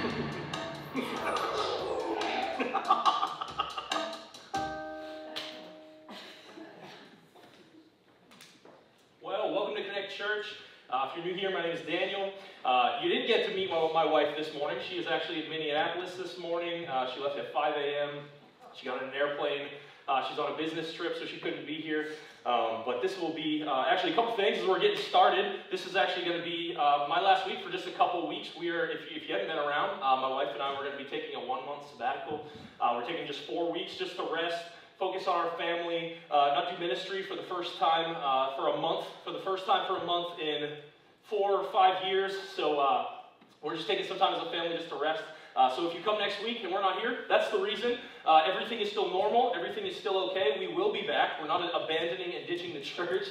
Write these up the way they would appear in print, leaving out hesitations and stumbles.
Well, welcome to Connect Church. If you're new here, my name is Daniel. You didn't get to meet my wife this morning. She is actually in Minneapolis this morning. She left at 5 a.m. She got on an airplane. She's on a business trip, so she couldn't be here. But this will be actually a couple things as we're getting started. This is actually going to be my last week for just a couple of weeks. If you haven't been around, my wife and I were going to be taking a 1-month sabbatical. We're taking just 4 weeks just to rest, focus on our family, not do ministry for the first time for a month in 4 or 5 years. So we're just taking some time as a family just to rest. So if you come next week and we're not here, that's the reason. Everything is still normal. Everything is still okay. We will be back. We're not abandoning and ditching the church.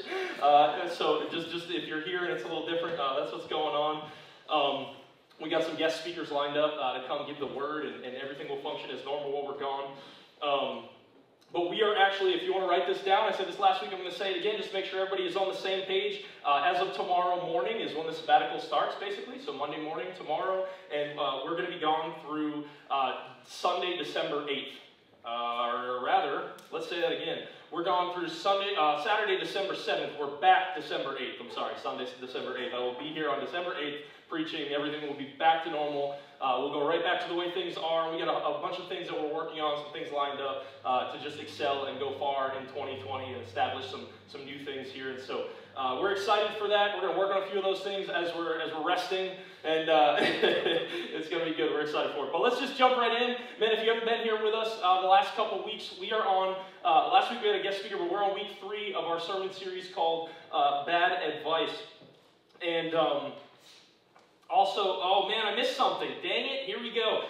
So just if you're here and it's a little different, that's what's going on. We got some guest speakers lined up to come give the word, and everything will function as normal while we're gone. But we are actually, if you want to write this down, I said this last week, I'm going to say it again, just to make sure everybody is on the same page. As of tomorrow morning is when the sabbatical starts, basically. So Monday morning, tomorrow, and we're going to be gone through Sunday, December 8th. Or rather, let's say that again. We're gone through Saturday, December 7th. We're back December 8th. I'm sorry, Sunday, December 8th. I will be here on December 8th preaching. Everything will be back to normal. We'll go right back to the way things are. We got a bunch of things that we're working on, some things lined up to just excel and go far in 2020 and establish some new things here. And so we're excited for that. We're going to work on a few of those things as we're resting, and it's going to be good. We're excited for it. But let's just jump right in. Man, if you haven't been here with us the last couple of weeks, we are on, last week we had a guest speaker, but we're on week 3 of our sermon series called Bad Advice. And also, oh man, I missed something. Dang it, here we go.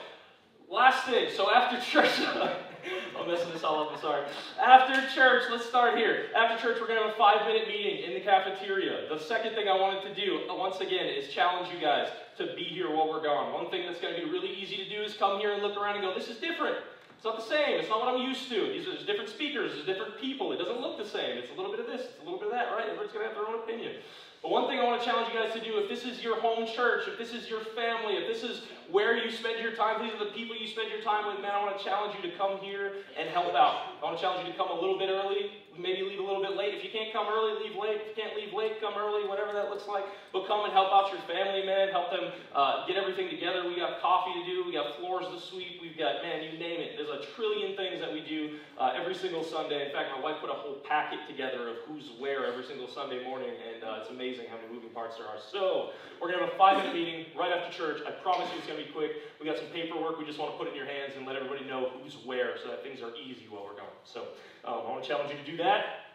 Last thing, so after church, I'm messing this all up, I'm sorry. After church, let's start here. After church, we're going to have a 5-minute meeting in the cafeteria. The second thing I wanted to do, once again, is challenge you guys to be here while we're gone. One thing that's going to be really easy to do is come here and look around and go, this is different. It's not the same. It's not what I'm used to. There's different speakers. There's different people. It doesn't look the same. It's a little bit of this. It's a little bit of that, right? Everybody's going to have their own opinion. But one thing I want to challenge you guys to do, if this is your home church, if this is your family, if this is where you spend your time, these are the people you spend your time with, man, I want to challenge you to come here and help out. I want to challenge you to come a little bit early, maybe leave a little bit late. If you can't come early, leave late. If you can't leave late, come early, whatever that looks like. But come and help out your family, man. Help them get everything together. We got coffee to do. We got floors to sweep. We've got, man, you name it. There's a trillion things that we do every single Sunday. In fact, my wife put a whole packet together of who's where every single Sunday morning, and it's amazing how many moving parts there are. So we're going to have a 5-minute meeting right after church. I promise you it's going to be quick. We got some paperwork. We just want to put it in your hands and let everybody know who's where so that things are easy while we're gone. So I want to challenge you to do that.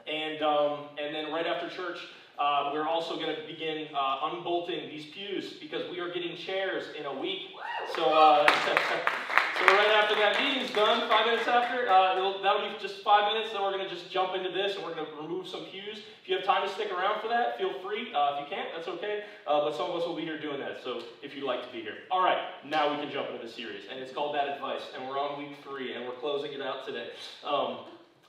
And then right after church, we're also going to begin unbolting these pews because we are getting chairs in a week. So, so right after that meeting's done, 5 minutes after, that'll be just 5 minutes. Then we're going to just jump into this and we're going to remove some pews. If you have time to stick around for that, feel free. If you can't, that's okay. But some of us will be here doing that. So if you'd like to be here. All right, now we can jump into the series. And it's called Bad Advice. And we're on week 3 and we're closing it out today.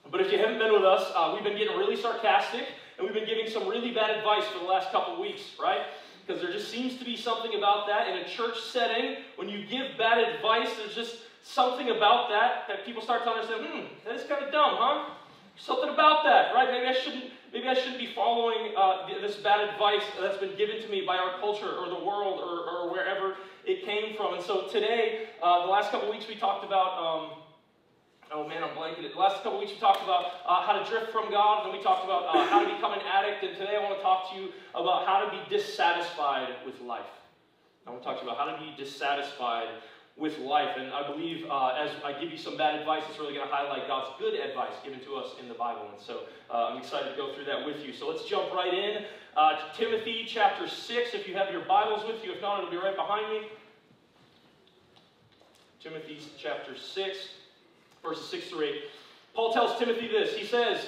But if you haven't been with us, we've been getting really sarcastic, and we've been giving some really bad advice for the last couple of weeks, right? Because there just seems to be something about that in a church setting. When you give bad advice, there's just something about that people start to understand, that is kind of dumb, huh? Something about that, right? Maybe I shouldn't be following this bad advice that's been given to me by our culture or the world or wherever it came from. And so today, the last couple of weeks we talked about... oh man, I'm blanking. The last couple of weeks we talked about how to drift from God, and then we talked about how to become an addict, and today I want to talk to you about how to be dissatisfied with life. I want to talk to you about how to be dissatisfied with life, and I believe as I give you some bad advice, it's really going to highlight God's good advice given to us in the Bible, and so I'm excited to go through that with you. So let's jump right in. Timothy chapter 6, if you have your Bibles with you. If not, it'll be right behind me. Timothy chapter 6. Verses 6 through 8. Paul tells Timothy this. He says,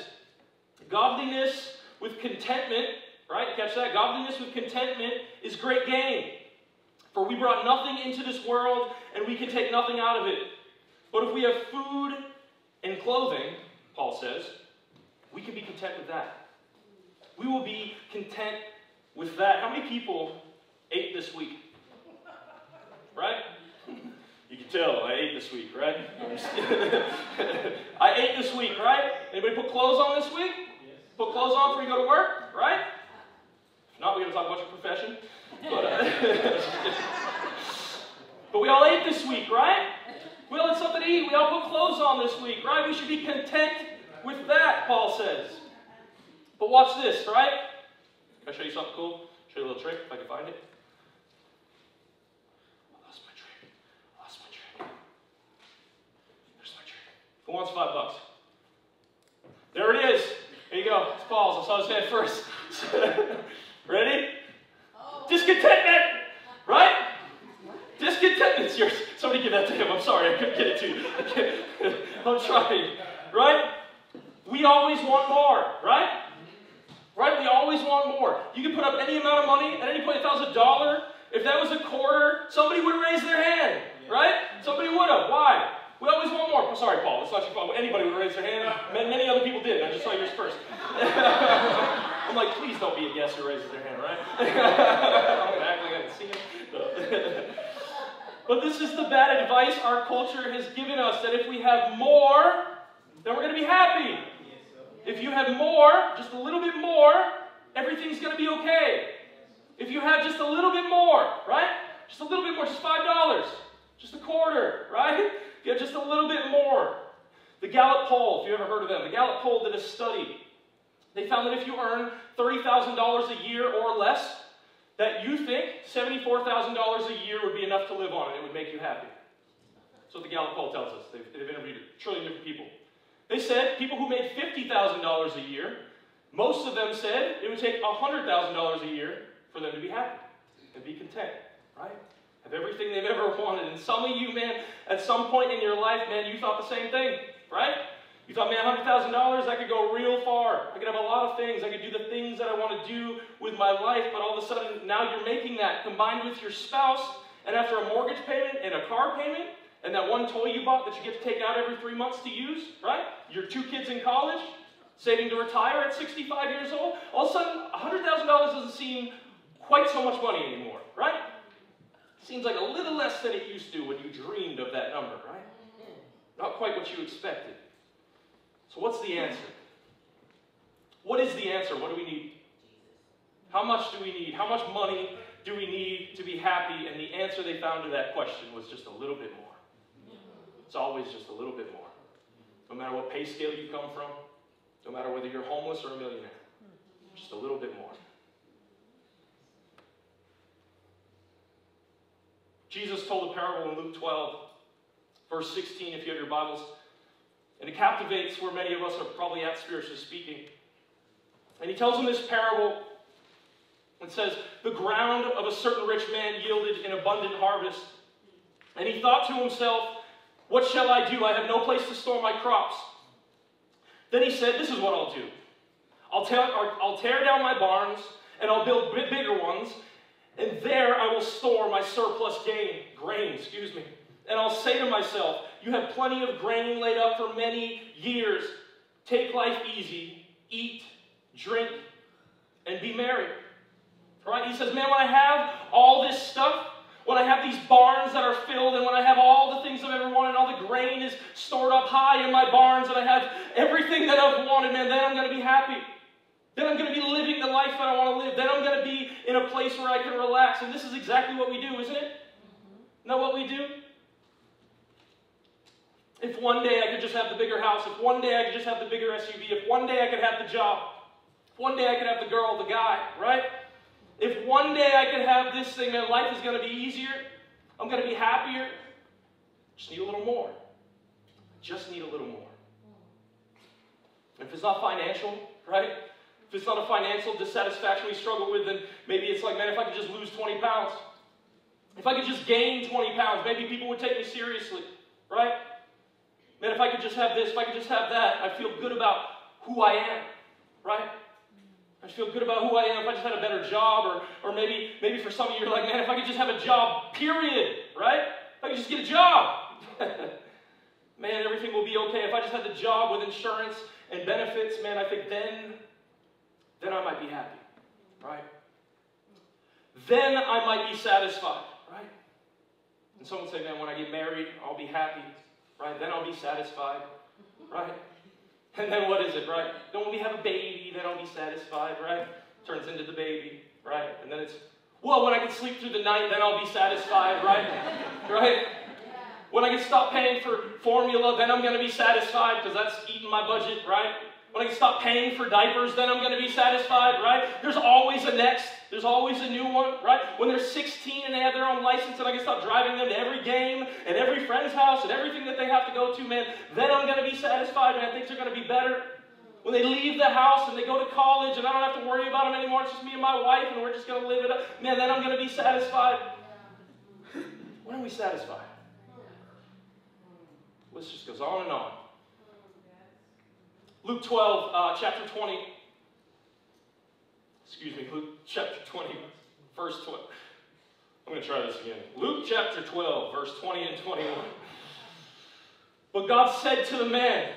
godliness with contentment, right? Catch that? Godliness with contentment is great gain. For we brought nothing into this world, and we can take nothing out of it. But if we have food and clothing, Paul says, we can be content with that. We will be content with that. How many people ate this week? Right? tell I ate this week, right? I ate this week, right? Anybody put clothes on this week? Yes. Put clothes on before you go to work, right? If not, we're going to talk about your profession. But we all ate this week, right? We all had something to eat. We all put clothes on this week, right? We should be content with that, Paul says. But watch this, right? Can I show you something cool? Show you a little trick, if I can find it. I lost my trick. There's my trick. Who wants $5? There it is. There you go. It's Paul's. I saw his head first. Ready? Oh. Discontentment. Right? Discontentment's yours. Somebody give that to him. I'm sorry. I couldn't get it to you. I'm trying. Right? We always want more. Right? Right? We always want more. You can put up any amount of money at any point. If that was $1, if that was a quarter, somebody would raise their hand. Right? Somebody would have. Why? We always want more. I'm sorry, Paul. It's not your fault. Anybody would raise their hand. Many other people did. I just saw yours first. I'm like, please don't be a guest who raises their hand, right? I'm going to act like I didn't see him. No. But this is the bad advice our culture has given us, that if we have more, then we're going to be happy. If you have more, just a little bit more, everything's going to be okay. If you have just a little bit more, right? Just a little bit more, just $5, just a quarter, right? Get just a little bit more. The Gallup poll, if you've ever heard of them, the Gallup poll did a study. They found that if you earn $30,000 a year or less, that you think $74,000 a year would be enough to live on, and it would make you happy. That's what the Gallup poll tells us. They've interviewed a trillion different people. They said people who made $50,000 a year, most of them said it would take $100,000 a year for them to be happy and be content, right? Have everything they've ever wanted. And some of you, man, at some point in your life, man, you thought the same thing, right? You thought, man, $100,000, I could go real far. I could have a lot of things. I could do the things that I want to do with my life. But all of a sudden, now you're making that combined with your spouse, and after a mortgage payment and a car payment, and that one toy you bought that you get to take out every 3 months to use, right? Your 2 kids in college, saving to retire at 65 years old. All of a sudden, $100,000 doesn't seem quite so much money anymore, right? Seems like a little less than it used to when you dreamed of that number, right? Not quite what you expected. So what's the answer? What is the answer? What do we need? How much do we need? How much money do we need to be happy? And the answer they found to that question was just a little bit more. It's always just a little bit more. No matter what pay scale you come from, no matter whether you're homeless or a millionaire, just a little bit more. Jesus told a parable in Luke 12, verse 16, if you have your Bibles. And it captivates where many of us are probably at spiritually speaking. And he tells them this parable. It says, the ground of a certain rich man yielded an abundant harvest. And he thought to himself, what shall I do? I have no place to store my crops. Then he said, this is what I'll do. I'll tear down my barns, and I'll build bigger ones, and there I will store my surplus grain. And I'll say to myself, you have plenty of grain laid up for many years. Take life easy, eat, drink, and be merry. Right? He says, man, when I have all this stuff, when I have these barns that are filled, and when I have all the things I've ever wanted, all the grain is stored up high in my barns, and I have everything that I've wanted, man, then I'm going to be happy. Then I'm going to be living the life that I want to live. Then I'm going to be in a place where I can relax. And this is exactly what we do, isn't it? Isn't that what we do? If one day I could just have the bigger house, if one day I could just have the bigger SUV, if one day I could have the job, if one day I could have the girl, the guy, right? If one day I could have this thing, then life is going to be easier. I'm going to be happier. Just need a little more. Just need a little more. If it's not financial, right? If it's not a financial dissatisfaction we struggle with, then maybe it's like, man, if I could just lose 20 pounds. If I could just gain 20 pounds, maybe people would take me seriously, right? Man, if I could just have this, if I could just have that, I'd feel good about who I am, right? I feel good about who I am if I just had a better job, or maybe for some of you, you're like, man, if I could just have a job, period, right? If I could just get a job. Man, everything will be okay. If I just had the job with insurance and benefits, man, I think then I might be happy, right? Then I might be satisfied, right? And someone say, man, when I get married, I'll be happy, right? Then I'll be satisfied, right? And then what is it, right? Then when we have a baby, then I'll be satisfied, right? Turns into the baby, right? And then it's, well, when I can sleep through the night, then I'll be satisfied, right? Right? When I can stop paying for formula, then I'm going to be satisfied because that's eating my budget, right? When I can stop paying for diapers, then I'm going to be satisfied, right? There's always a next. There's always a new one, right? When they're 16 and they have their own license and I can stop driving them to every game and every friend's house and everything that they have to go to, man, then I'm going to be satisfied, man. Things are going to be better. When they leave the house and they go to college and I don't have to worry about them anymore, it's just me and my wife and we're just going to live it up, man, then I'm going to be satisfied. When are we satisfied? The list just goes on and on. Luke 12, chapter 20. Luke chapter 20, verse 12. I'm going to try this again. Luke chapter 12, verse 20 and 21. But God said to the man,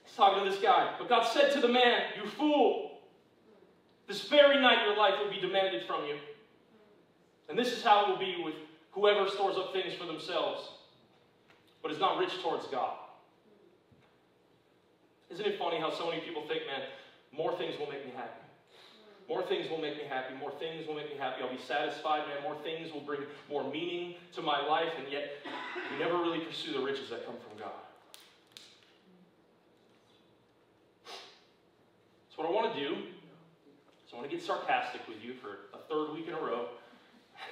he's talking to this guy, but God said to the man, you fool, this very night your life will be demanded from you. And this is how it will be with whoever stores up things for themselves, but is not rich towards God. Isn't it funny how so many people think, man, more things will make me happy. More things will make me happy. More things will make me happy. I'll be satisfied, man. More things will bring more meaning to my life, and yet we never really pursue the riches that come from God. So what I want to do is I want to get sarcastic with you for a third week in a row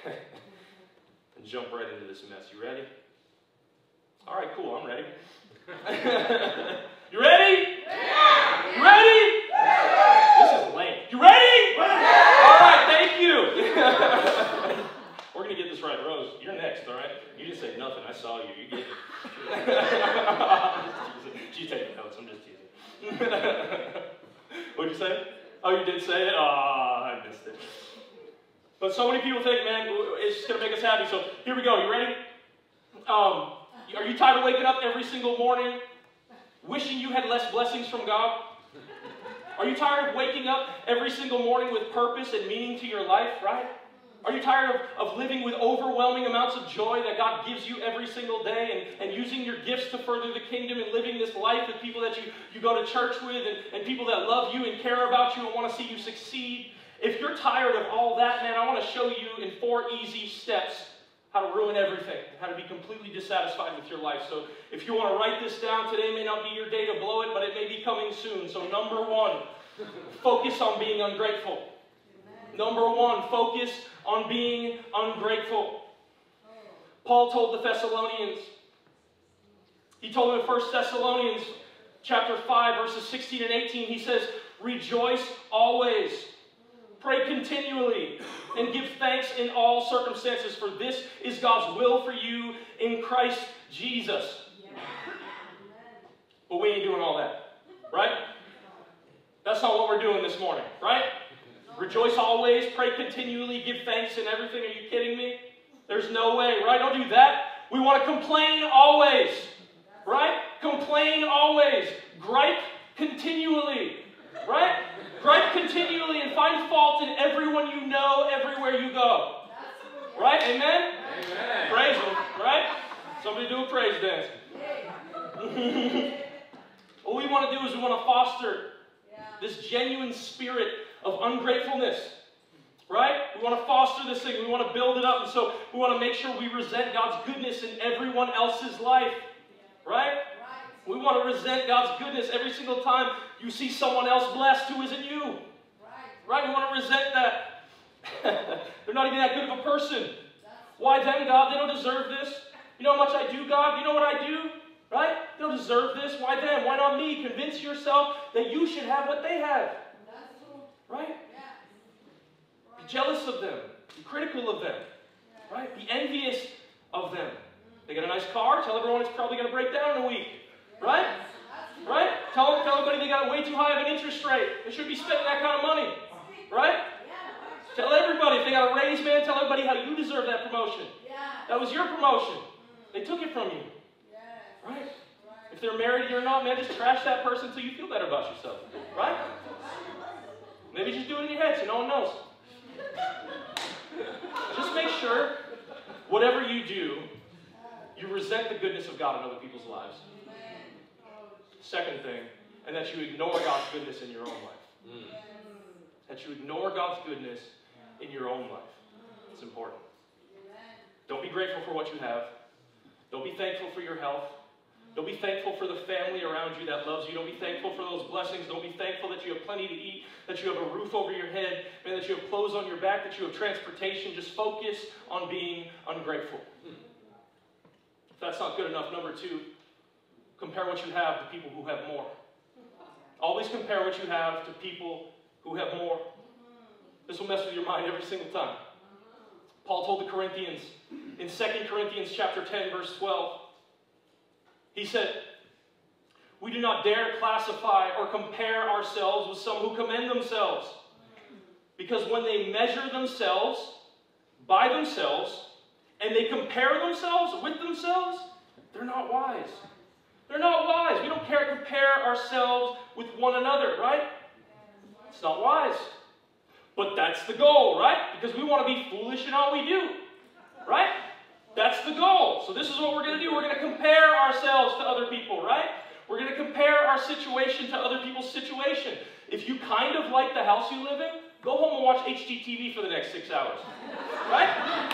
and jump right into this mess. You ready? All right, cool. I'm ready. You ready? Yeah. You ready? Yeah. This is lame. You ready? Yeah. All right, thank you. We're going to get this right. Rose, you're next, all right? You didn't say nothing. I saw you. You get it. She's taking notes. I'm just teasing. What'd you say? Oh, you did say it? Oh, I missed it. But so many people think, man, it's just going to make us happy. So here we go. You ready? Are you tired of waking up every single morning wishing you had less blessings from God? Are you tired of waking up every single morning with purpose and meaning to your life, right? Are you tired of living with overwhelming amounts of joy that God gives you every single day and using your gifts to further the kingdom and living this life with people that you go to church with and people that love you and care about you and want to see you succeed? If you're tired of all that, man, I want to show you in 4 easy steps how to ruin everything, how to be completely dissatisfied with your life. So if you want to write this down, today may not be your day to blow it, but it may be coming soon. So number 1, focus on being ungrateful. Number 1, focus on being ungrateful. Paul told the Thessalonians, he told them in 1 Thessalonians chapter 5, verses 16 and 18, he says, rejoice always, pray continually, and give thanks in all circumstances, for this is God's will for you in Christ Jesus. But we ain't doing all that, right? That's not what we're doing this morning, right? Rejoice always, pray continually, give thanks in everything. Are you kidding me? There's no way, right? Don't do that. We want to complain always, right? Complain always. Gripe continually, right? Gripe continually and find fault in everyone you know, everywhere you go. Right? Amen? Amen. Praise Him, right? Somebody do a praise dance. What we want to do is we want to foster this genuine spirit of ungratefulness. Right? We want to foster this thing. We want to build it up. And so we want to make sure we resent God's goodness in everyone else's life. Right? We want to resent God's goodness every single time you see someone else blessed who isn't you. Right? We want to resent that. They're not even that good of a person. Why them, God? They don't deserve this. You know how much I do, God? You know what I do? Right? They don't deserve this. Why them? Why not me? Convince yourself that you should have what they have. Right? Be jealous of them. Be critical of them. Right? Be envious of them. They got a nice car. Tell everyone it's probably going to break down in a week. Right? Right? Tell everybody they got way too high of an interest rate. They shouldn't be spending that kind of money. Right? Tell everybody if they got a raise, man, tell everybody how you deserve that promotion. That was your promotion. They took it from you. Right? If they're married or not, man, just trash that person until you feel better about yourself. Right? Maybe just do it in your head so no one knows. Just make sure whatever you do You resent the goodness of God in other people's lives. Second thing, and that you ignore God's goodness in your own life. That you ignore God's goodness in your own life. It's important. Don't be grateful for what you have. Don't be thankful for your health. Don't be thankful for the family around you that loves you. Don't be thankful for those blessings. Don't be thankful that you have plenty to eat, that you have a roof over your head, and that you have clothes on your back, that you have transportation. Just focus on being ungrateful. If that's not good enough, number two, compare what you have to people who have more. Always compare what you have to people who have more. This will mess with your mind every single time. Paul told the Corinthians in 2 Corinthians chapter 10, verse 12, he said, we do not dare classify or compare ourselves with some who commend themselves, because when they measure themselves by themselves and they compare themselves with themselves, they're not wise. They're not wise. We don't compare ourselves with one another, right? It's not wise. But that's the goal, right? Because we want to be foolish in all we do, right? That's the goal. So this is what we're going to do. We're going to compare ourselves to other people, right? We're going to compare our situation to other people's situation. If you kind of like the house you live in, go home and watch HGTV for the next 6 hours, right?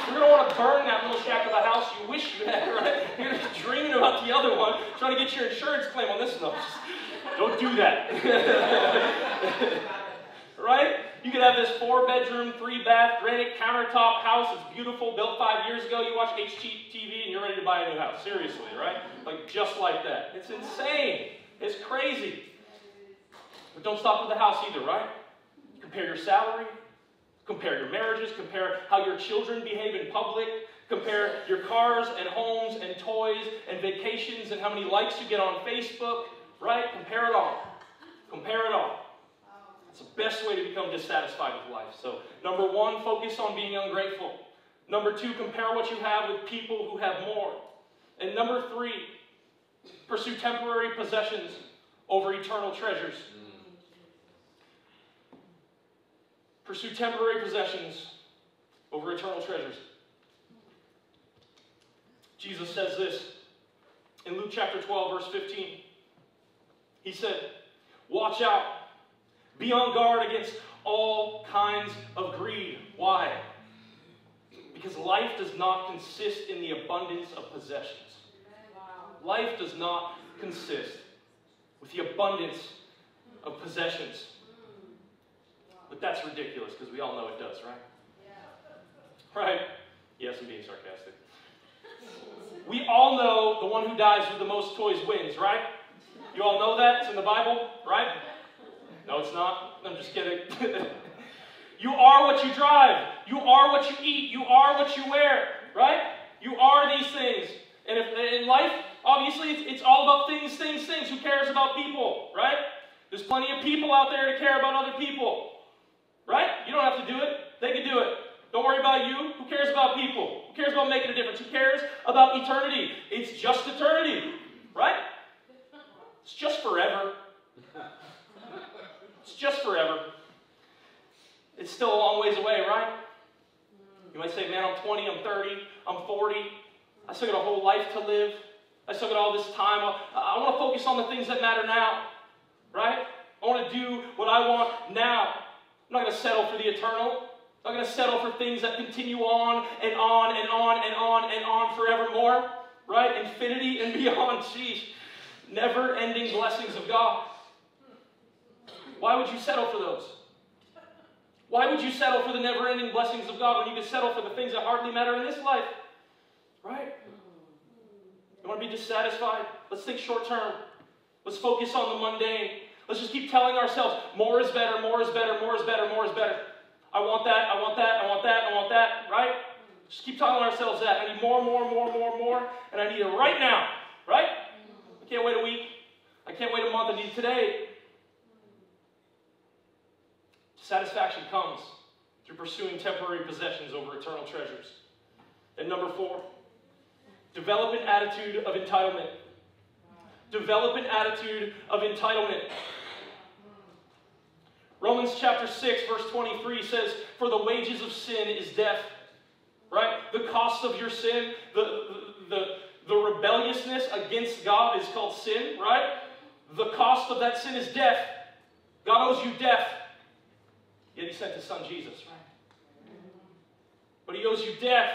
You're going to want to burn that little shack of a house you wish you had, right? You're going to be dreaming about the other one, trying to get your insurance claim on this one. Don't do that. Right? You could have this 4-bedroom, 3-bath, granite countertop house. It's beautiful, built 5 years ago. You watch HGTV and you're ready to buy a new house. Seriously, right? Like just like that. It's insane. It's crazy. But don't stop with the house either, right? Compare your salary. Compare your marriages. Compare how your children behave in public. Compare your cars and homes and toys and vacations and how many likes you get on Facebook, right? Compare it all. Compare it all. It's the best way to become dissatisfied with life. So, number one, focus on being ungrateful. Number two, compare what you have with people who have more. And number three, pursue temporary possessions over eternal treasures. Pursue temporary possessions over eternal treasures. Jesus says this in Luke chapter 12, verse 15. He said, watch out. Be on guard against all kinds of greed. Why? Because life does not consist in the abundance of possessions. Life does not consist with the abundance of possessions. But that's ridiculous because we all know it does, right? Right? Yes, I'm being sarcastic. We all know the one who dies with the most toys wins, right? You all know that? It's in the Bible, right? No, it's not. I'm just kidding. You are what you drive. You are what you eat. You are what you wear, right? You are these things. And if in life, obviously, it's all about things. Who cares about people, right? There's plenty of people out there to care about other people, right? You don't have to do it. They can do it. Don't worry about you. Who cares about people? Who cares about making a difference? Who cares about eternity? It's just eternity, right? It's just forever. It's just forever. It's still a long ways away, right? You might say, man, I'm 20, I'm 30, I'm 40. I still got a whole life to live. I still got all this time. I want to focus on the things that matter now, right? I want to do what I want now. I'm not going to settle for the eternal. I'm not going to settle for things that continue on and on and on and on and on forevermore, right? Infinity and beyond. Sheesh. Never-ending blessings of God. Why would you settle for those? Why would you settle for the never-ending blessings of God when you could settle for the things that hardly matter in this life? Right? You want to be dissatisfied? Let's think short-term. Let's focus on the mundane. Let's just keep telling ourselves, more is better, more is better, more is better, more is better. I want that, I want that, I want that, I want that, right? Just keep telling ourselves that. I need more, and I need it right now, right? I can't wait a week. I can't wait a month. I need it today. Satisfaction comes through pursuing temporary possessions over eternal treasures. And number 4, develop an attitude of entitlement. Develop an attitude of entitlement. Romans chapter 6, verse 23 says, for the wages of sin is death. Right? The cost of your sin, The rebelliousness against God is called sin, right? The cost of that sin is death. God owes you death. Yet he sent his son Jesus, right? But he owes you death.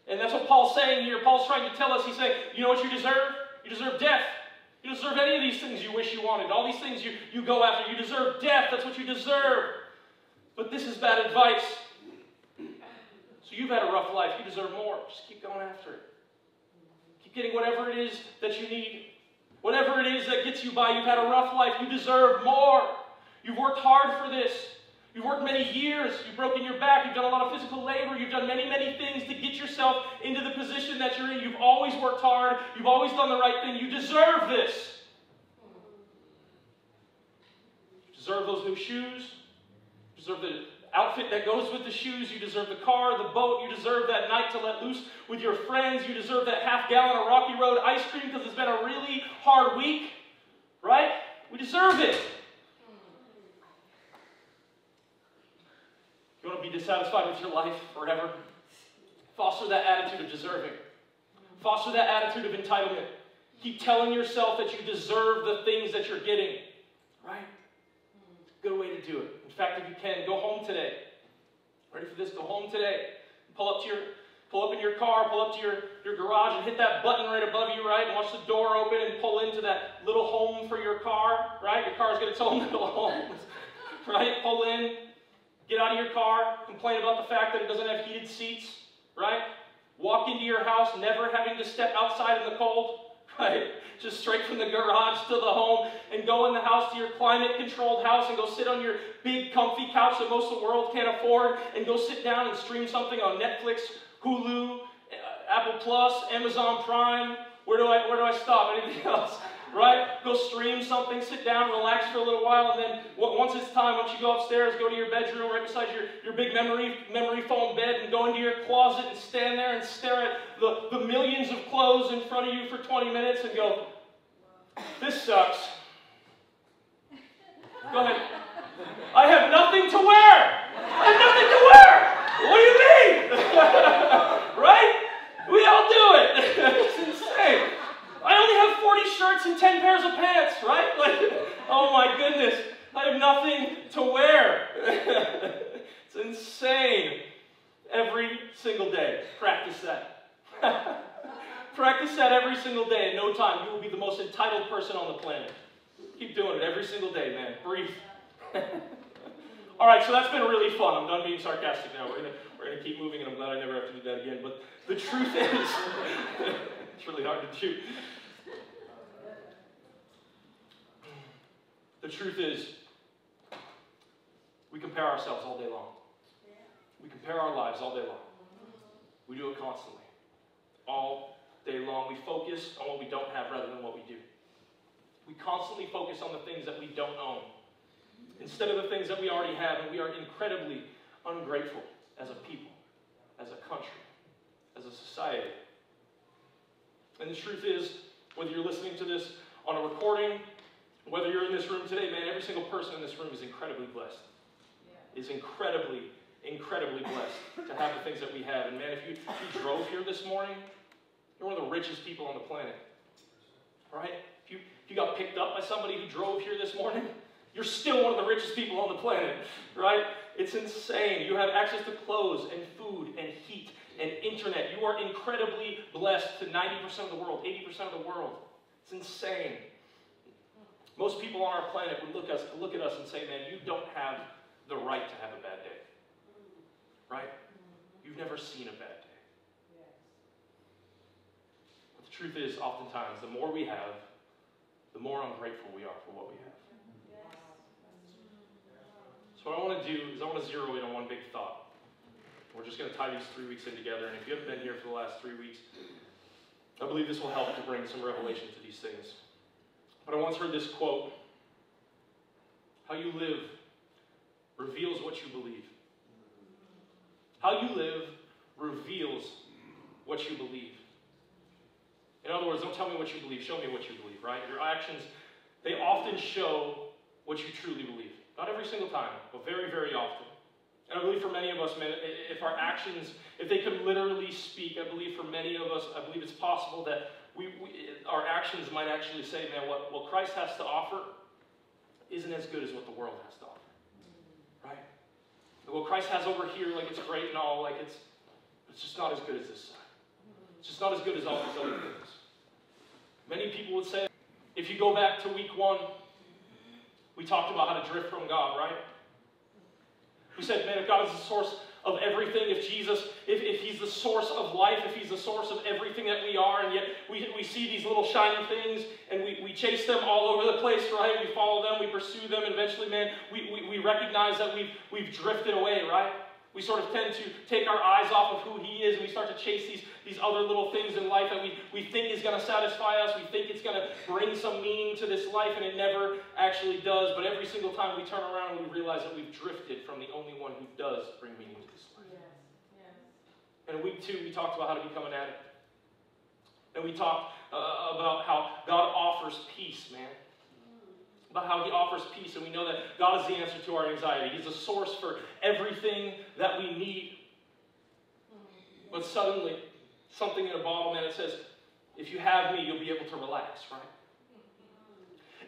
And that's what Paul's saying here. Paul's trying to tell us, he's saying, you know what you deserve? You deserve death. You deserve any of these things you wish you wanted. All these things you go after. You deserve death. That's what you deserve. But this is bad advice. So you've had a rough life. You deserve more. Just keep going after it. Keep getting whatever it is that you need. Whatever it is that gets you by. You've had a rough life. You deserve more. You've worked hard for this. You've worked many years. You've broken your back. You've done a lot of physical labor. You've done many, many things to get yourself into the position that you're in. You've always worked hard. You've always done the right thing. You deserve this. You deserve those new shoes. You deserve the outfit that goes with the shoes. You deserve the car, the boat. You deserve that night to let loose with your friends. You deserve that half-gallon of Rocky Road ice cream because it's been a really hard week. Right? We deserve it. You want to be dissatisfied with your life forever? Foster that attitude of deserving. Foster that attitude of entitlement. Keep telling yourself that you deserve the things that you're getting. Right? It's a good way to do it. In fact, if you can, go home today. Ready for this? Go home today. Pull up in your car, pull up to your garage and hit that button right above you, right? And watch the door open and pull into that little home for your car, right? Your car's got its own little home. Right? Pull in. Get out of your car, complain about the fact that it doesn't have heated seats, right? Walk into your house, never having to step outside in the cold, right? Just straight from the garage to the home, and go in the house to your climate-controlled house and go sit on your big, comfy couch that most of the world can't afford, and go sit down and stream something on Netflix, Hulu, Apple Plus, Amazon Prime. Where do I stop? Anything else? Right? Go stream something, sit down, relax for a little while, and then once it's time, once you go upstairs, go to your bedroom right beside your big memory foam bed and go into your closet and stand there and stare at the millions of clothes in front of you for 20 minutes and go, this sucks. Go ahead. I have nothing to wear. I have nothing to wear. What do you mean? Right? We all do it. It's insane. I only have 40 shirts and 10 pairs of pants, right? Like, oh my goodness, I have nothing to wear. It's insane. Every single day, practice that. Practice that every single day. In no time, you will be the most entitled person on the planet. Keep doing it every single day, man. Breathe. All right, so that's been really fun. I'm done being sarcastic now. We're gonna keep moving, and I'm glad I never have to do that again. But the truth is, it's really hard to do. The truth is, we compare ourselves all day long. We compare our lives all day long. We do it constantly. All day long. We focus on what we don't have rather than what we do. We constantly focus on the things that we don't own instead of the things that we already have, and we are incredibly ungrateful as a people, as a country, as a society. And the truth is, whether you're listening to this on a recording, whether you're in this room today, man, every single person in this room is incredibly blessed. Is incredibly, incredibly blessed to have the things that we have. And man, if you drove here this morning, you're one of the richest people on the planet. Right? If you got picked up by somebody who drove here this morning, you're still one of the richest people on the planet. Right? It's insane. You have access to clothes and food and heat and internet. You are incredibly blessed to 90% of the world, 80% of the world. It's insane. Most people on our planet would look at us and say, man, you don't have the right to have a bad day. Right? You've never seen a bad day. But the truth is, oftentimes, the more we have, the more ungrateful we are for what we have. So what I want to do is I want to zero in on one big thought. We're just going to tie these 3 weeks in together, and if you haven't been here for the last 3 weeks, I believe this will help to bring some revelation to these things. But I once heard this quote: how you live reveals what you believe. How you live reveals what you believe. In other words, don't tell me what you believe, show me what you believe, right? Your actions, they often show what you truly believe. Not every single time, but very, very often. And I believe for many of us, man, if our actions, if they could literally speak, I believe for many of us, I believe it's possible that our actions might actually say, man, what Christ has to offer isn't as good as what the world has to offer. Right? What Christ has over here, like it's great and all, like it's just not as good as this side. It's just not as good as all these other things. Many people would say, if you go back to week 1, we talked about how to drift from God, right? We said, man, if God is the source of everything, if Jesus, if He's the source of life, if He's the source of everything that we are, and yet we see these little shiny things, and we chase them all over the place, right? We follow them, we pursue them, and eventually, man, we recognize that we've drifted away, right? We sort of tend to take our eyes off of who He is, and we start to chase these other little things in life that we think is going to satisfy us. We think it's going to bring some meaning to this life, and it never actually does. But every single time we turn around, we realize that we've drifted from the only one who does bring meaning to this life. Yes. Yes. And in week 2, we talked about how to become an addict. And we talked about how God offers peace, man. About how He offers peace, and we know that God is the answer to our anxiety. He's the source for everything that we need. But suddenly, something in a bottle, man, it says, if you have me, you'll be able to relax, right?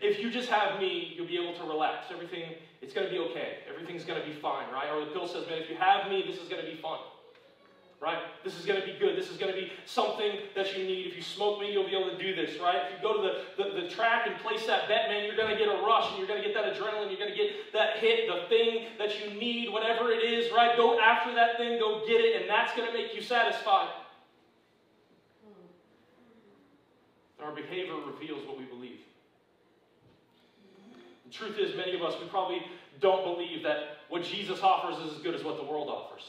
If you just have me, you'll be able to relax. Everything, it's going to be okay. Everything's going to be fine, right? Or the pill says, man, if you have me, this is going to be fun. Right? This is going to be good. This is going to be something that you need. If you smoke me, you'll be able to do this, right? If you go to the track and place that bet, man, you're going to get a rush, and you're going to get that adrenaline, you're going to get that hit, the thing that you need, whatever it is, right? Go after that thing, go get it, and that's going to make you satisfied. Our behavior reveals what we believe. The truth is, many of us, we probably don't believe that what Jesus offers is as good as what the world offers.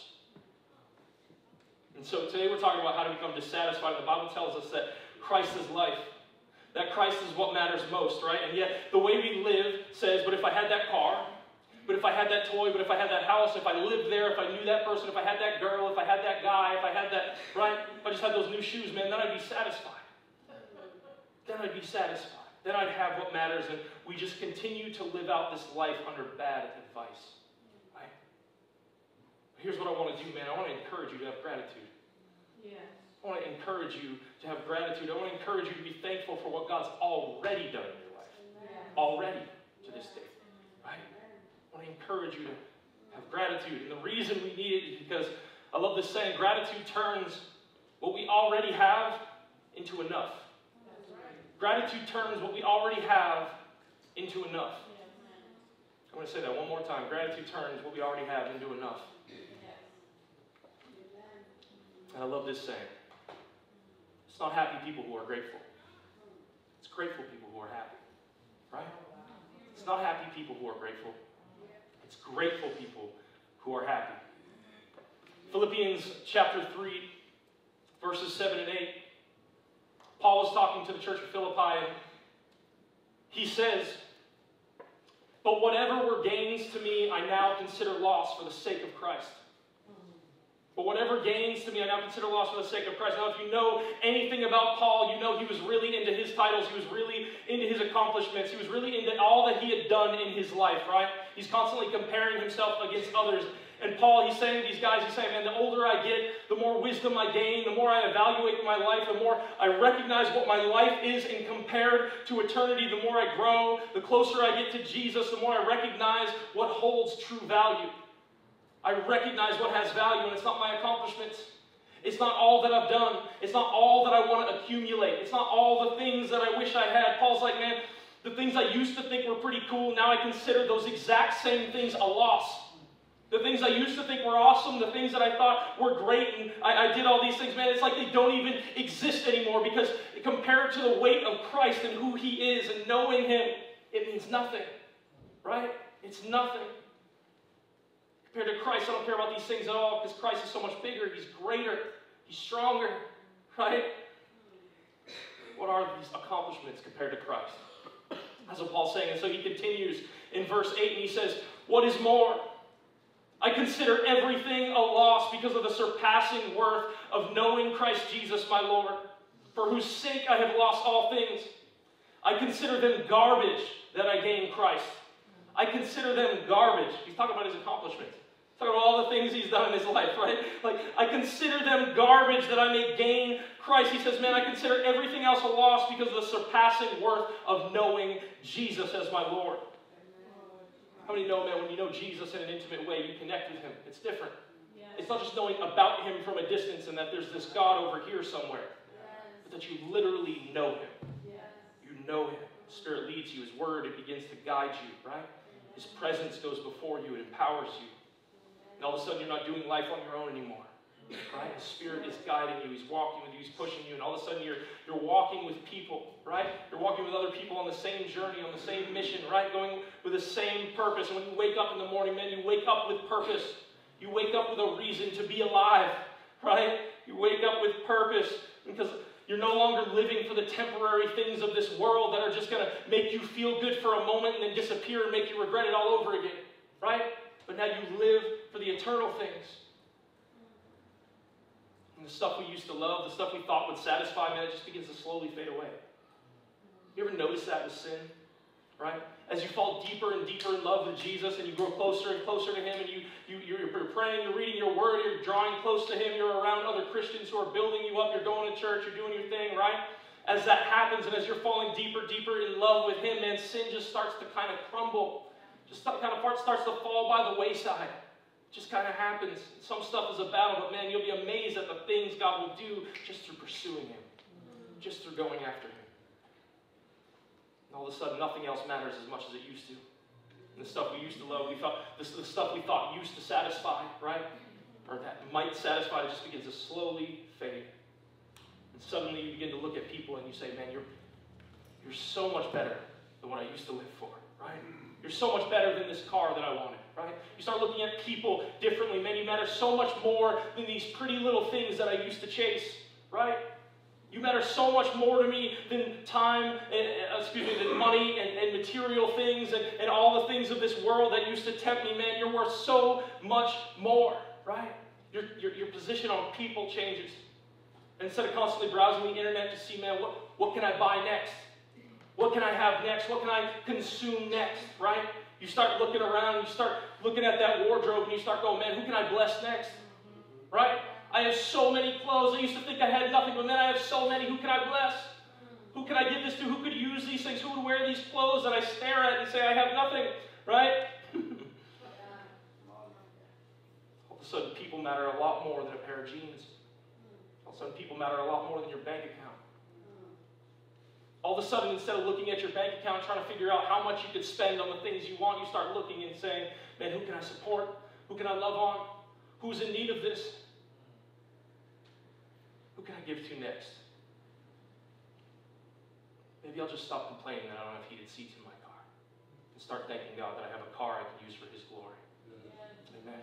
And so today we're talking about how to become dissatisfied. The Bible tells us that Christ is life. That Christ is what matters most, right? And yet the way we live says, but if I had that car, but if I had that toy, but if I had that house, if I lived there, if I knew that person, if I had that girl, if I had that guy, if I had that, right? If I just had those new shoes, man, then I'd be satisfied. Then I'd be satisfied. Then I'd have what matters, and we just continue to live out this life under bad advice. Right? Here's what I want to do, man. I want to encourage you to have gratitude. Yes. I want to encourage you to have gratitude. I want to encourage you to be thankful for what God's already done in your life. Yes. Already to this day. Right? I want to encourage you to have gratitude. And the reason we need it is because I love this saying, gratitude turns what we already have into enough. Gratitude turns what we already have into enough. I'm going to say that one more time. Gratitude turns what we already have into enough. And I love this saying. It's not happy people who are grateful. It's grateful people who are happy. Right? It's not happy people who are grateful. It's grateful people who are happy. Philippians chapter 3, verses 7 and 8. Paul is talking to the church of Philippi, and he says, but whatever were gains to me, I now consider loss for the sake of Christ. But whatever gains to me, I now consider loss for the sake of Christ. Now, if you know anything about Paul, you know he was really into his titles. He was really into his accomplishments. He was really into all that he had done in his life, right? He's constantly comparing himself against others. And Paul, he's saying to these guys, he's saying, man, the older I get, the more wisdom I gain, the more I evaluate my life, the more I recognize what my life is and compared to eternity, the more I grow, the closer I get to Jesus, the more I recognize what holds true value. I recognize what has value, and it's not my accomplishments. It's not all that I've done. It's not all that I want to accumulate. It's not all the things that I wish I had. Paul's like, man, the things I used to think were pretty cool, now I consider those exact same things a loss. The things I used to think were awesome, the things that I thought were great, and I did all these things, man, it's like they don't even exist anymore, because compared to the weight of Christ and who He is and knowing Him, it means nothing, right? It's nothing. Compared to Christ, I don't care about these things at all, because Christ is so much bigger, He's greater, He's stronger, right? What are these accomplishments compared to Christ? That's what Paul's saying, and so he continues in verse 8, and he says, what is more? I consider everything a loss because of the surpassing worth of knowing Christ Jesus my Lord, for whose sake I have lost all things. I consider them garbage that I gain Christ. I consider them garbage. He's talking about his accomplishments. Talking about all the things he's done in his life, right? Like, I consider them garbage that I may gain Christ. He says, man, I consider everything else a loss because of the surpassing worth of knowing Jesus as my Lord. How many know, man, when you know Jesus in an intimate way, you connect with him. It's different. Yes. It's not just knowing about him from a distance and that there's this God over here somewhere, but that you literally know him. Yes. You know him. The Spirit leads you. His word, it begins to guide you, right? His presence goes before you. It empowers you. And all of a sudden, you're not doing life on your own anymore. Right? The Spirit is guiding you. He's walking with you. He's pushing you. And all of a sudden, you're walking with people. Right? You're walking with other people on the same journey, on the same mission. Right? Going with the same purpose. And when you wake up in the morning, man, you wake up with purpose. You wake up with a reason to be alive. Right? You wake up with purpose because you're no longer living for the temporary things of this world that are just going to make you feel good for a moment and then disappear and make you regret it all over again. Right? But now you live for the eternal things. And the stuff we used to love, the stuff we thought would satisfy, man, it just begins to slowly fade away. You ever notice that with sin? Right? As you fall deeper and deeper in love with Jesus and you grow closer and closer to him and you're praying, you're reading your word, you're drawing close to him, you're around other Christians who are building you up, you're going to church, you're doing your thing, right? As that happens and as you're falling deeper, deeper in love with him, man, sin just starts to kind of crumble. Just kind of starts to fall by the wayside. It just kind of happens. Some stuff is a battle, but man, you'll be amazed at the things God will do just through pursuing him. Just through going after him. And all of a sudden, nothing else matters as much as it used to. And the stuff we used to love, the stuff we thought used to satisfy, right? Or that might satisfy, it just begins to slowly fade. And suddenly you begin to look at people and you say, man, you're so much better than what I used to live for, right? You're so much better than this car that I wanted, right? You start looking at people differently. Man, you matter so much more than these pretty little things that I used to chase, right? You matter so much more to me than time, than money and material things and all the things of this world that used to tempt me. Man, you're worth so much more, right? Your position on people changes. And instead of constantly browsing the internet to see, man, what can I buy next? What can I have next? What can I consume next, right? You start looking around, you start looking at that wardrobe, and you start going, man, who can I bless next? Right? I have so many clothes. I used to think I had nothing, but man, I have so many. Who can I bless? Who can I give this to? Who could use these things? Who would wear these clothes that I stare at and say I have nothing, right? All of a sudden, people matter a lot more than a pair of jeans. All of a sudden, people matter a lot more than your bank account. All of a sudden, instead of looking at your bank account trying to figure out how much you could spend on the things you want, you start looking and saying, man, who can I support? Who can I love on? Who's in need of this? Who can I give to next? Maybe I'll just stop complaining that I don't have heated seats in my car and start thanking God that I have a car I can use for his glory. Amen.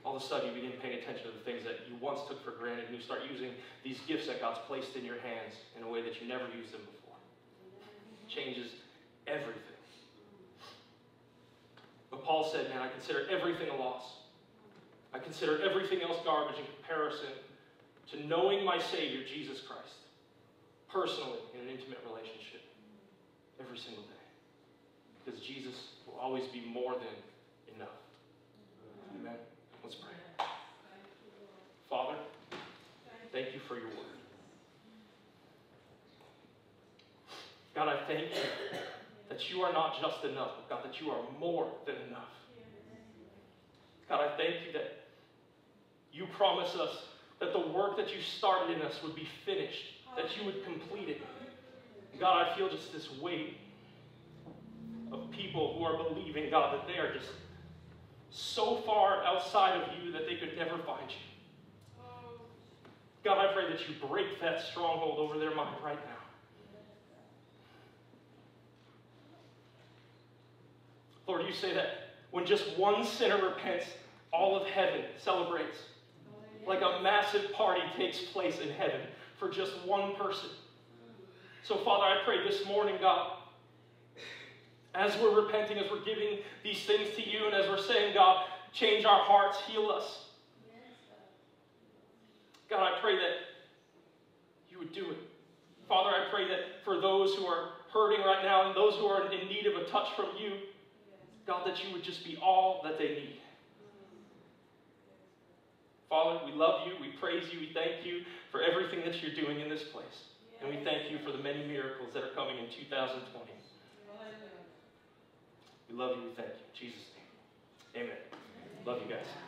All of a sudden, you begin paying attention to the things that you once took for granted, and you start using these gifts that God's placed in your hands in a way that you never used them before. It changes everything. But Paul said, man, I consider everything a loss. I consider everything else garbage in comparison to knowing my Savior, Jesus Christ, personally in an intimate relationship every single day. Because Jesus will always be more than enough. Amen. Let's pray. Father, thank you for your word. God, I thank you that you are not just enough, but God, that you are more than enough. God, I thank you that you promise us that the work that you started in us would be finished, that you would complete it. God, I feel just this weight of people who are believing, God, that they are just so far outside of you that they could never find you. God, I pray that you break that stronghold over their mind right now. Lord, you say that when just one sinner repents, all of heaven celebrates. Like a massive party takes place in heaven for just one person. So, Father, I pray this morning, God, as we're repenting, as we're giving these things to you, and as we're saying, God, change our hearts, heal us. God, I pray that you would do it. Father, I pray that for those who are hurting right now and those who are in need of a touch from you, God, that you would just be all that they need. Father, we love you, we praise you, we thank you for everything that you're doing in this place. And we thank you for the many miracles that are coming in 2020. We love you, we thank you. In Jesus' name, amen. Love you guys.